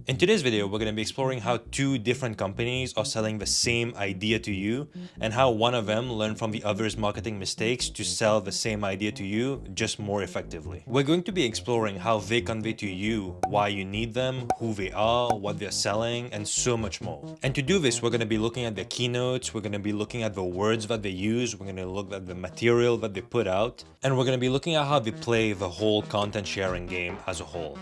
In today's video, we're going to be exploring how two different companies are selling the same idea to you and how one of them learned from the other's marketing mistakes to sell the same idea to you just more effectively. We're going to be exploring how they convey to you why you need them, who they are, what they're selling, and so much more. And to do this, we're going to be looking at the keynotes, we're going to be looking at the words that they use, we're going to look at the material that they put out, and we're going to be looking at how they play the whole content sharing game as a whole.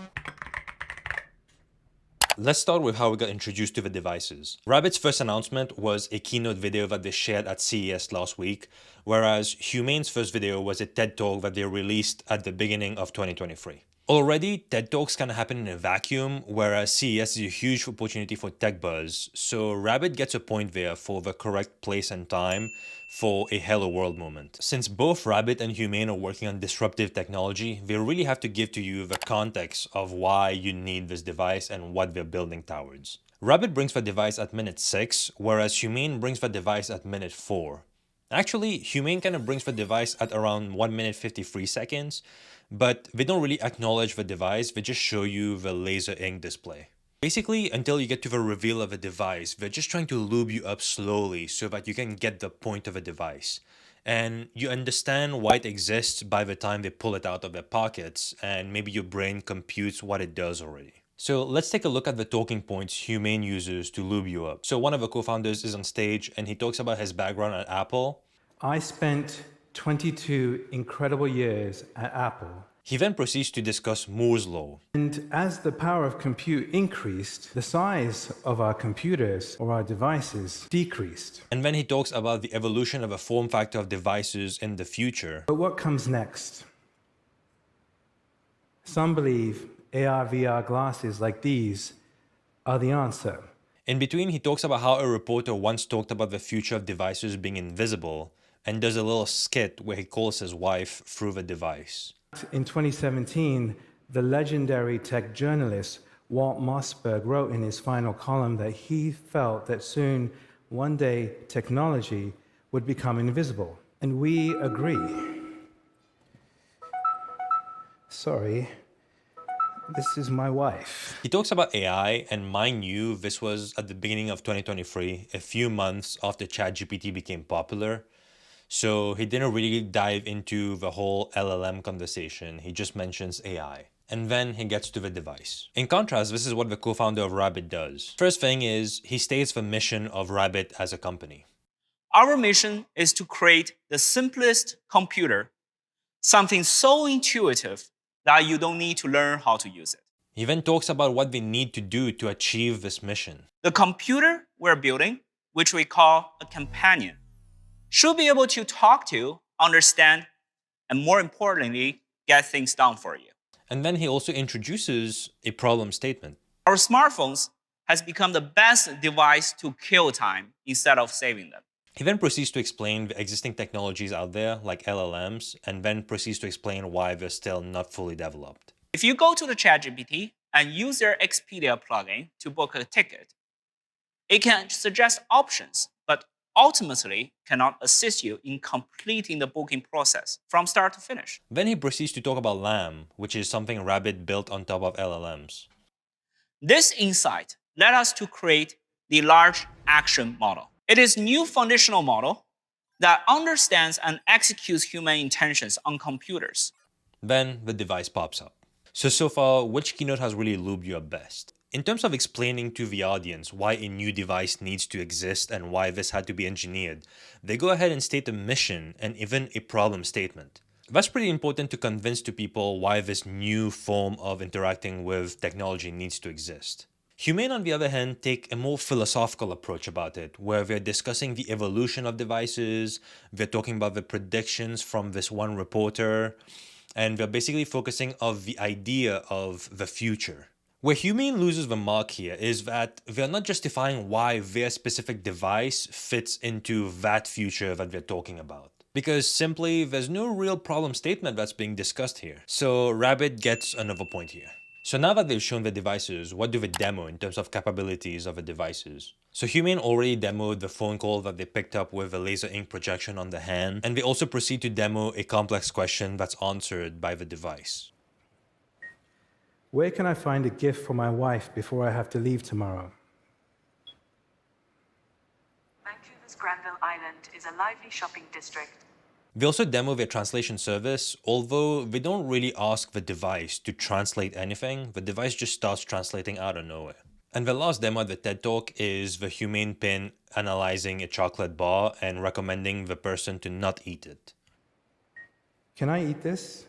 Let's start with how we got introduced to the devices. Rabbit's first announcement was a keynote video that they shared at CES last week, whereas Humane's first video was a TED Talk that they released at the beginning of 2023. Already, TED Talks kind of happen in a vacuum, whereas CES is a huge opportunity for tech buzz, so Rabbit gets a point there for the correct place and time for a Hello World moment. Since both Rabbit and Humane are working on disruptive technology, they really have to give to you the context of why you need this device and what they're building towards. Rabbit brings the device at minute 6, whereas Humane brings the device at minute 4. Actually, Humane kind of brings the device at around 1 minute 53 seconds, but they don't really acknowledge the device, they just show you the laser ink display. Basically, until you get to the reveal of a device, they're just trying to lube you up slowly so that you can get the point of a device. And you understand why it exists by the time they pull it out of their pockets, and maybe your brain computes what it does already. So let's take a look at the talking points Humane uses to lube you up. So one of the co-founders is on stage and he talks about his background at Apple. I spent 22 incredible years at Apple. He then proceeds to discuss Moore's Law. And as the power of compute increased, the size of our computers or our devices decreased. And then he talks about the evolution of a form factor of devices in the future. But what comes next? Some believe AR/VR glasses like these are the answer. In between, he talks about how a reporter once talked about the future of devices being invisible and does a little skit where he calls his wife through the device. In 2017, the legendary tech journalist Walt Mossberg wrote in his final column that he felt that soon, one day, technology would become invisible. And we agree. Sorry, this is my wife. He talks about AI, and mind you, this was at the beginning of 2023, a few months after ChatGPT became popular. So he didn't really dive into the whole LLM conversation, he just mentions AI. And then he gets to the device. In contrast, this is what the co-founder of Rabbit does. First thing is, he states the mission of Rabbit as a company. Our mission is to create the simplest computer, something so intuitive that you don't need to learn how to use it. He then talks about what they need to do to achieve this mission. The computer we're building, which we call a companion, should be able to talk to, understand, and more importantly, get things done for you. And then he also introduces a problem statement. Our smartphones has become the best device to kill time instead of saving them. He then proceeds to explain the existing technologies out there, like LLMs, and then proceeds to explain why they're still not fully developed. If you go to the ChatGPT and use their Expedia plugin to book a ticket, it can suggest options, but ultimately cannot assist you in completing the booking process from start to finish. Then he proceeds to talk about LAM, which is something Rabbit built on top of LLMs. This insight led us to create the large action model. It is a new foundational model that understands and executes human intentions on computers. Then the device pops up. So far, which keynote has really lubed you up best? In terms of explaining to the audience why a new device needs to exist and why this had to be engineered, they go ahead and state a mission and even a problem statement. That's pretty important to convince to people why this new form of interacting with technology needs to exist. Humane, on the other hand, take a more philosophical approach about it, where they're discussing the evolution of devices, they're talking about the predictions from this one reporter, and they're basically focusing on the idea of the future. Where Humane loses the mark here is that they're not justifying why their specific device fits into that future that they're talking about. Because simply, there's no real problem statement that's being discussed here. So Rabbit gets another point here. So now that they've shown the devices, what do they demo in terms of capabilities of the devices? So Humane already demoed the phone call that they picked up with a laser ink projection on the hand, and they also proceed to demo a complex question that's answered by the device. Where can I find a gift for my wife before I have to leave tomorrow? Vancouver's Granville Island is a lively shopping district. We also demo their translation service, although they don't really ask the device to translate anything. The device just starts translating out of nowhere. And the last demo at the TED Talk is the Humane pin analyzing a chocolate bar and recommending the person to not eat it. Can I eat this?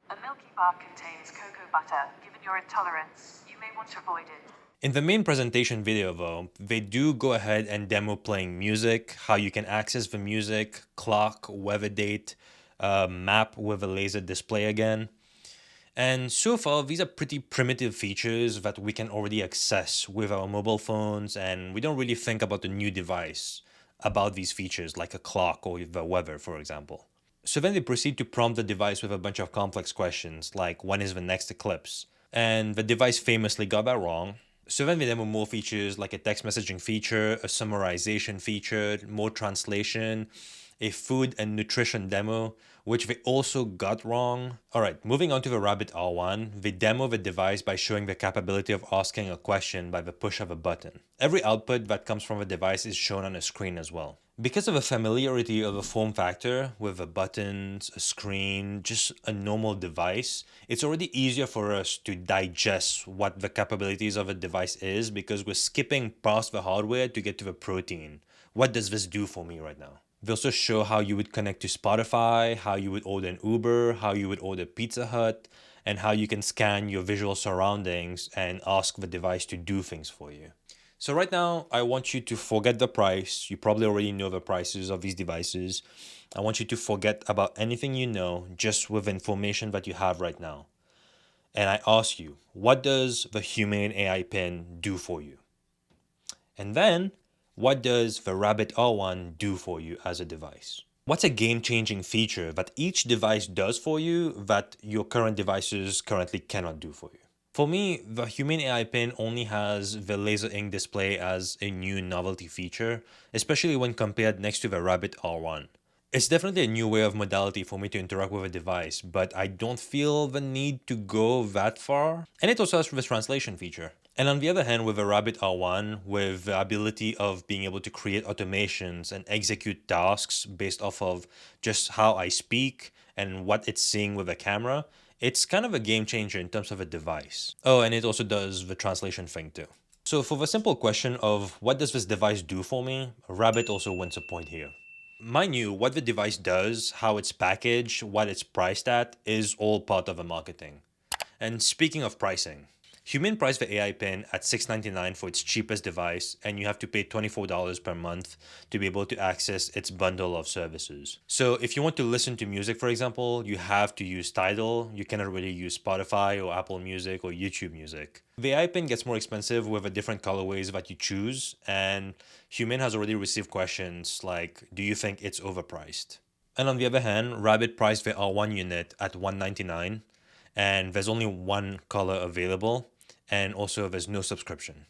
A milky bar contains cocoa butter. Given your intolerance, you may want to avoid it. In the main presentation video though, they do go ahead and demo playing music, how you can access the music, clock, weather date, map with a laser display again. And so far, these are pretty primitive features that we can already access with our mobile phones, and we don't really think about the new device about these features like a clock or the weather, for example. So then they proceed to prompt the device with a bunch of complex questions like when is the next eclipse? And the device famously got that wrong. So then we demo more features like a text messaging feature, a summarization feature, more translation, a food and nutrition demo, which they also got wrong. Alright, moving on to the Rabbit R1, they demo the device by showing the capability of asking a question by the push of a button. Every output that comes from the device is shown on a screen as well. Because of the familiarity of the form factor with the buttons, a screen, just a normal device, it's already easier for us to digest what the capabilities of a device is because we're skipping past the hardware to get to the protein. What does this do for me right now? They also show how you would connect to Spotify, how you would order an Uber, how you would order Pizza Hut, and how you can scan your visual surroundings and ask the device to do things for you. So right now, I want you to forget the price. You probably already know the prices of these devices. I want you to forget about anything you know, just with information that you have right now. And I ask you, what does the Humane AI Pin do for you? And then, what does the Rabbit R1 do for you as a device? What's a game-changing feature that each device does for you that your current devices currently cannot do for you? For me, the Humane AI Pin only has the laser ink display as a new novelty feature, especially when compared next to the Rabbit R1. It's definitely a new way of modality for me to interact with a device, but I don't feel the need to go that far. And it also has the translation feature. And on the other hand, with the Rabbit R1, with the ability of being able to create automations and execute tasks based off of just how I speak and what it's seeing with the camera, it's kind of a game changer in terms of a device. Oh, and it also does the translation thing too. So for the simple question of what does this device do for me, Rabbit also wins a point here. Mind you, what the device does, how it's packaged, what it's priced at, is all part of the marketing. And speaking of pricing, Humane priced the AI Pin at $6.99 for its cheapest device, and you have to pay $24 per month to be able to access its bundle of services. So if you want to listen to music, for example, you have to use Tidal. You cannot really use Spotify or Apple Music or YouTube Music. The AI Pin gets more expensive with the different colorways that you choose, and Humane has already received questions like, do you think it's overpriced? And on the other hand, Rabbit priced the R1 unit at $199, and there's only one color available. And also there's no subscription.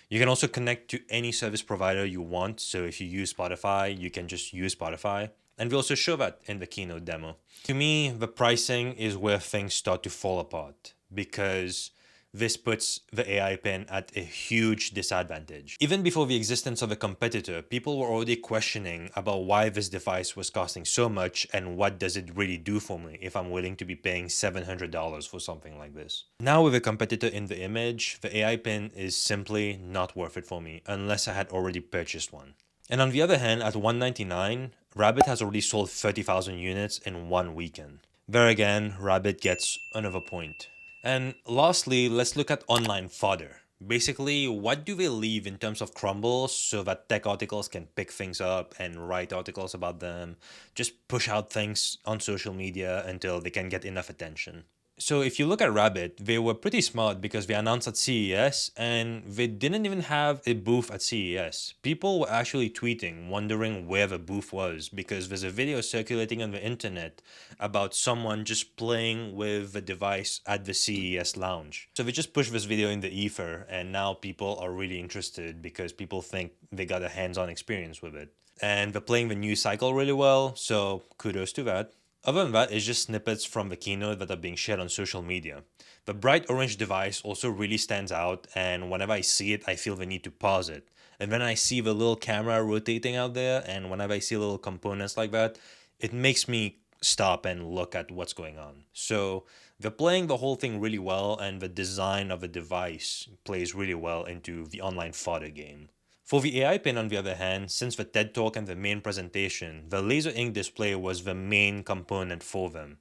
You can also connect to any service provider you want. So if you use Spotify, you can just use Spotify. And we also show that in the keynote demo. To me, the pricing is where things start to fall apart because this puts the AI Pin at a huge disadvantage. Even before the existence of a competitor, people were already questioning about why this device was costing so much and what does it really do for me if I'm willing to be paying $700 for something like this. Now with a competitor in the image, the AI Pin is simply not worth it for me unless I had already purchased one. And on the other hand, at $199, Rabbit has already sold 30,000 units in one weekend. There again, Rabbit gets another point. And lastly, let's look at online fodder. Basically, what do they leave in terms of crumbles so that tech articles can pick things up and write articles about them, just push out things on social media until they can get enough attention. So if you look at Rabbit, they were pretty smart because they announced at CES and they didn't even have a booth at CES. People were actually tweeting, wondering where the booth was because there's a video circulating on the internet about someone just playing with the device at the CES lounge. So they just pushed this video in the ether and now people are really interested because people think they got a hands-on experience with it. And they're playing the news cycle really well, so kudos to that. Other than that, it's just snippets from the keynote that are being shared on social media. The bright orange device also really stands out, and whenever I see it, I feel the need to pause it. And then I see the little camera rotating out there, and whenever I see little components like that, it makes me stop and look at what's going on. So they're playing the whole thing really well, and the design of the device plays really well into the online fodder game. For the AI pin, on the other hand, since the TED Talk and the main presentation, the laser ink display was the main component for them.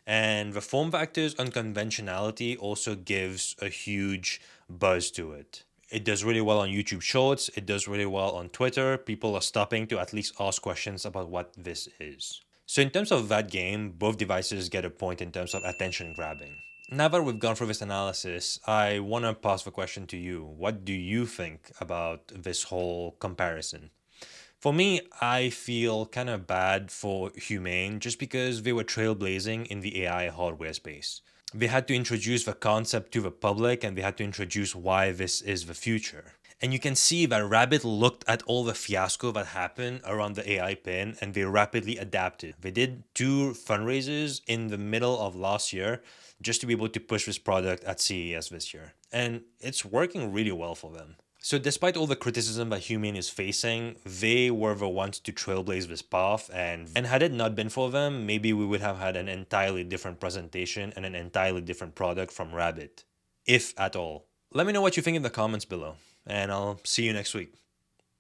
And the form factor's unconventionality also gives a huge buzz to it. It does really well on YouTube Shorts, it does really well on Twitter. People are stopping to at least ask questions about what this is. So in terms of that game, both devices get a point in terms of attention grabbing. Now that we've gone through this analysis, I want to pass the question to you. What do you think about this whole comparison? For me, I feel kind of bad for Humane just because they were trailblazing in the AI hardware space. They had to introduce the concept to the public and they had to introduce why this is the future. And you can see that Rabbit looked at all the fiasco that happened around the AI pin and they rapidly adapted. They did 2 fundraisers in the middle of last year just to be able to push this product at CES this year. And it's working really well for them. So despite all the criticism that Humane is facing, they were the ones to trailblaze this path, and had it not been for them, maybe we would have had an entirely different presentation and an entirely different product from Rabbit, if at all. Let me know what you think in the comments below, and I'll see you next week.